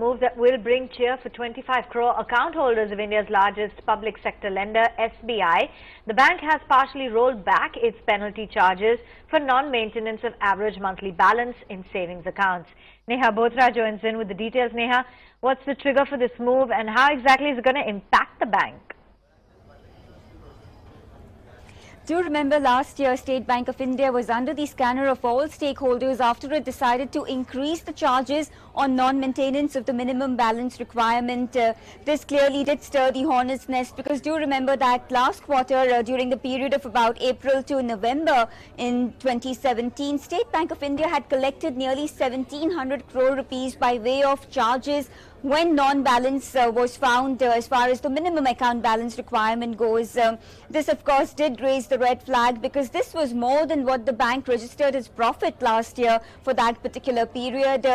move that will bring cheer for 25 crore account holders of India's largest public sector lender, SBI. The bank has partially rolled back its penalty charges for non-maintenance of average monthly balance in savings accounts. Neha Bothra joins in with the details. Neha, what's the trigger for this move and how exactly is it going to impact the bank? Do you remember last year State Bank of India was under the scanner of all stakeholders after it decided to increase the charges on non-maintenance of the minimum balance requirement. This clearly did stir the hornet's nest, because do you remember that last quarter during the period of about April to November in 2017, State Bank of India had collected nearly 1700 crore rupees by way of charges when non-balance was found as far as the minimum account balance requirement goes. This of course did raise the red flag, because this was more than what the bank registered as profit last year for that particular period.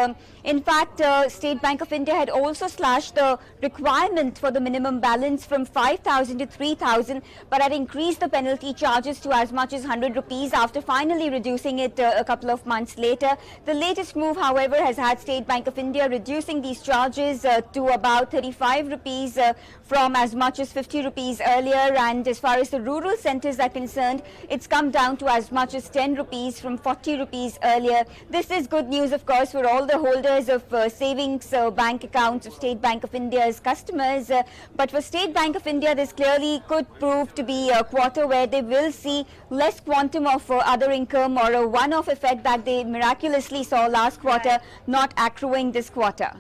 In fact, State Bank of India had also slashed the requirement for the minimum balance from 5,000 to 3,000, but had increased the penalty charges to as much as 100 rupees after finally reducing it a couple of months later. The latest move, however, has had State Bank of India reducing these charges to about 35 rupees from as much as 50 rupees earlier, and as far as the rural centres are concerned, it's come down to as much as 10 rupees from 40 rupees earlier. This is good news, of course, for all the holders of savings bank accounts of State Bank of India's customers, but for State Bank of India, this clearly could prove to be a quarter where they will see less quantum of other income, or a one-off effect that they miraculously saw last quarter not accruing this quarter.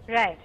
Right.